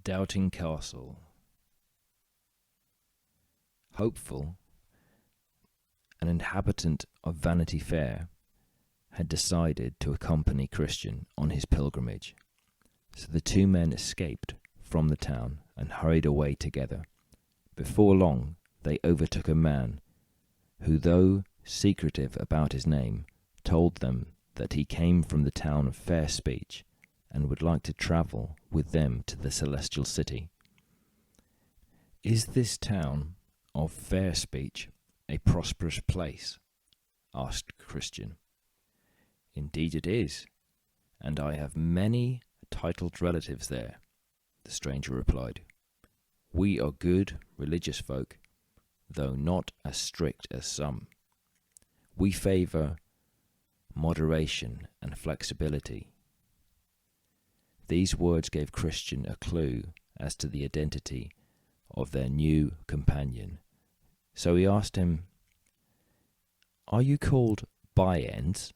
Doubting Castle. Hopeful, an inhabitant of Vanity Fair, had decided to accompany Christian on his pilgrimage, so the two men escaped from the town and hurried away together. Before long, they overtook a man who, though secretive about his name, told them that he came from the town of Fair Speech and would like to travel with them to the celestial city. "Is this town of Fair Speech a prosperous place?" asked Christian. "Indeed it is, and I have many titled relatives there," the stranger replied. "We are good, religious folk, though not as strict as some. We favour moderation and flexibility." These words gave Christian a clue as to the identity of their new companion. So he asked him, "Are you called By-ends?"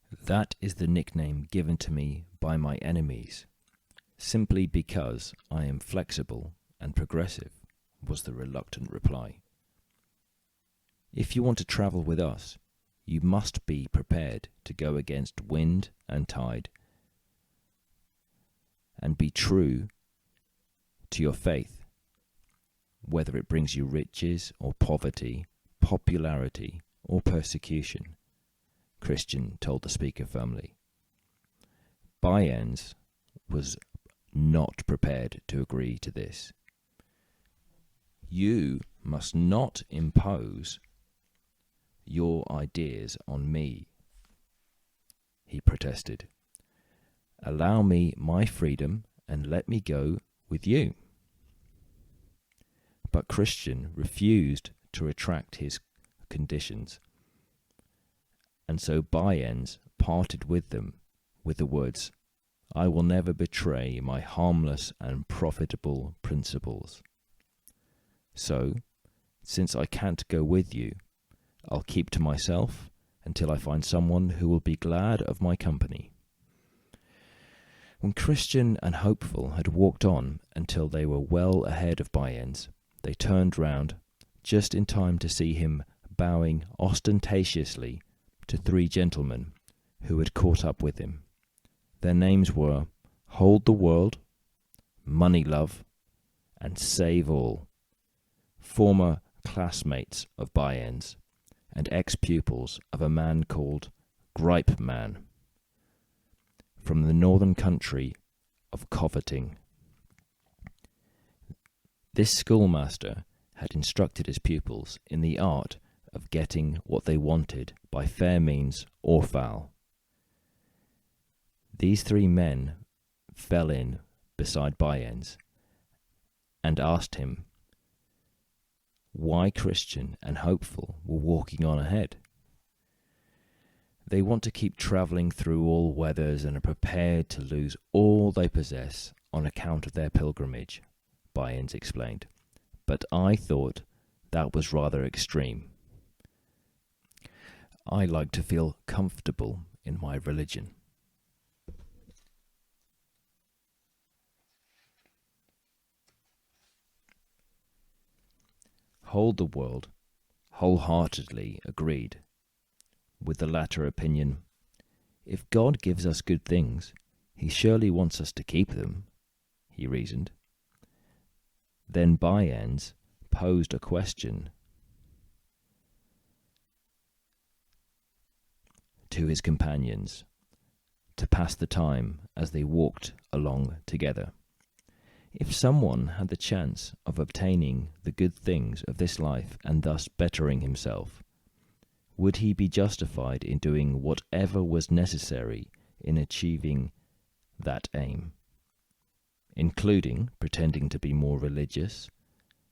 "That is the nickname given to me by my enemies, simply because I am flexible and progressive," was the reluctant reply. "If you want to travel with us, you must be prepared to go against wind and tide, and be true to your faith, whether it brings you riches or poverty, popularity or persecution," Christian told the speaker firmly. By-ends was not prepared to agree to this. "You must not impose your ideas on me," he protested. "Allow me my freedom and let me go with you." But Christian refused to retract his conditions, and so By-ends parted with them with the words, "I will never betray my harmless and profitable principles. So, since I can't go with you, I'll keep to myself until I find someone who will be glad of my company." When Christian and Hopeful had walked on until they were well ahead of By-ends, they turned round just in time to see him bowing ostentatiously to three gentlemen who had caught up with him. Their names were Hold the World, Money Love, and Save All, former classmates of By-ends and ex-pupils of a man called Gripe Man, from the northern country of Coveting. This schoolmaster had instructed his pupils in the art of getting what they wanted by fair means or foul. These three men fell in beside By-ends and asked him why Christian and Hopeful were walking on ahead. "They want to keep travelling through all weathers and are prepared to lose all they possess on account of their pilgrimage," By-ends explained. "But I thought that was rather extreme. I like to feel comfortable in my religion." Hold the World wholeheartedly agreed with the latter opinion. "If God gives us good things, he surely wants us to keep them," he reasoned. Then By-ends posed a question to his companions to pass the time as they walked along together. If someone had the chance of obtaining the good things of this life and thus bettering himself, would he be justified in doing whatever was necessary in achieving that aim, including pretending to be more religious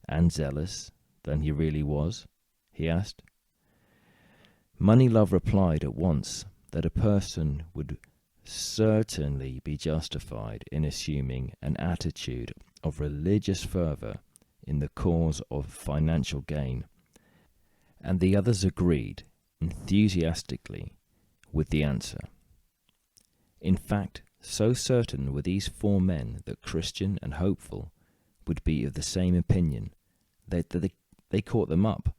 and zealous than he really was?" he asked. Money Love replied at once that a person would certainly be justified in assuming an attitude of religious fervour in the cause of financial gain, and the others agreed enthusiastically with the answer. In fact, So certain were these 4 men that Christian and Hopeful would be of the same opinion that they caught them up,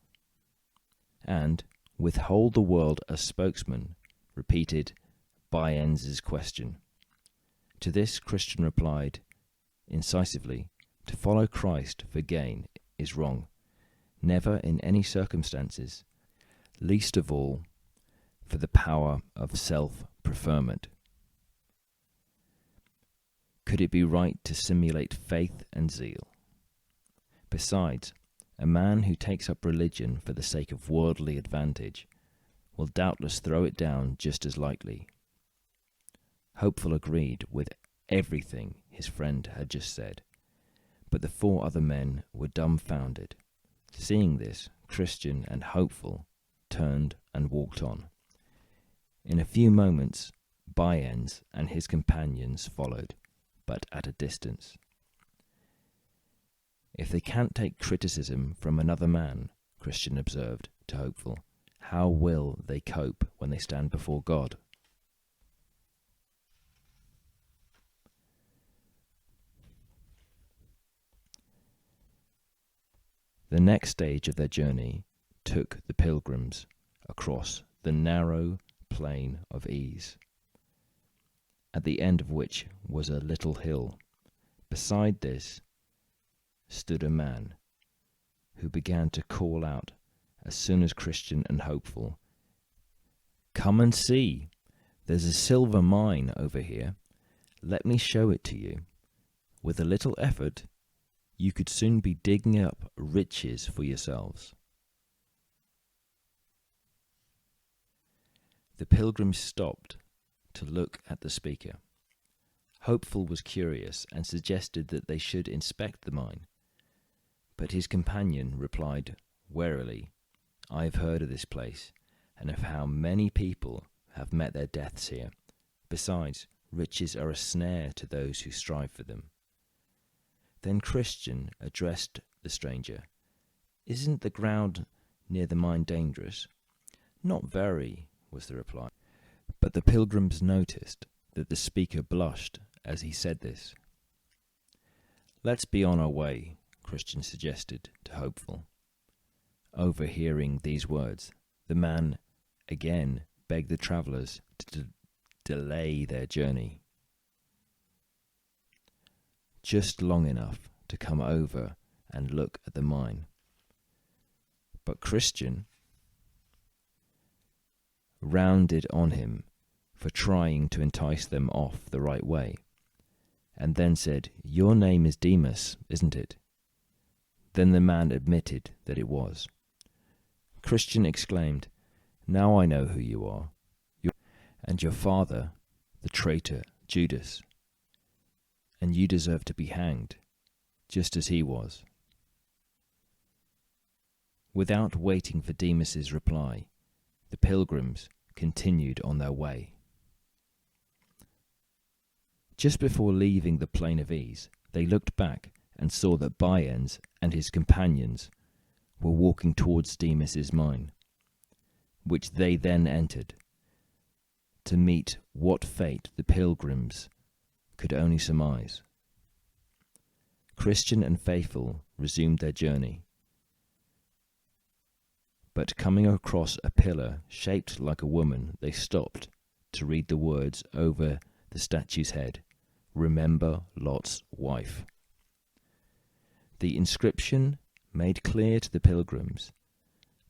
and, with Hold the World as spokesman, repeated By-Ends' question. To this Christian replied incisively, to follow Christ for gain is wrong, never in any circumstances, least of all for the power of self-preferment. Could it be right to simulate faith and zeal? Besides, a man who takes up religion for the sake of worldly advantage will doubtless throw it down just as lightly. Hopeful agreed with everything his friend had just said, but the 4 other men were dumbfounded. Seeing this, Christian and Hopeful turned and walked on. In a few moments, By-Ends and his companions followed, but at a distance. If they can't take criticism from another man, Christian observed to Hopeful, how will they cope when they stand before God? The next stage of their journey took the Pilgrims across the narrow plain of ease, at the end of which was a little hill. Beside this stood a man who began to call out as soon as Christian and Hopeful, "Come and see, there's a silver mine over here. Let me show it to you. With a little effort, you could soon be digging up riches for yourselves." The pilgrims stopped to look at the speaker. Hopeful was curious and suggested that they should inspect the mine, but his companion replied warily, "I have heard of this place, and of how many people have met their deaths here. Besides, riches are a snare to those who strive for them." Then Christian addressed the stranger. "Isn't the ground near the mine dangerous?" "Not very," was the reply. But the pilgrims noticed that the speaker blushed as he said this. "Let's be on our way," Christian suggested to Hopeful. Overhearing these words, the man again begged the travellers to delay their journey just long enough to come over and look at the mine. But Christian rounded on him for trying to entice them off the right way, and then said, "Your name is Demas, isn't it?" Then the man admitted that it was. Christian exclaimed, "Now I know who you are, and your father, the traitor Judas, and you deserve to be hanged, just as he was." Without waiting for Demas's reply, the pilgrims continued on their way. Just before leaving the plain of ease, they looked back and saw that By-Ends and his companions were walking towards Demas's mine, which they then entered, to meet what fate the pilgrims could only surmise. Christian and Faithful resumed their journey, but coming across a pillar shaped like a woman, they stopped to read the words over the statue's head, "Remember Lot's wife." The inscription made clear to the pilgrims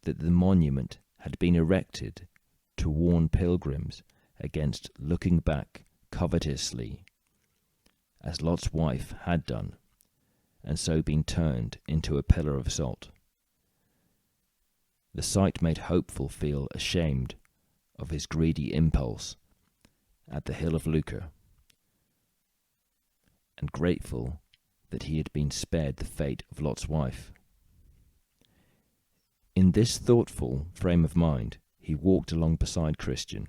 that the monument had been erected to warn pilgrims against looking back covetously, as Lot's wife had done, and so been turned into a pillar of salt. The sight made Hopeful feel ashamed of his greedy impulse at the hill of lucre, and grateful that he had been spared the fate of Lot's wife. In this thoughtful frame of mind, he walked along beside Christian,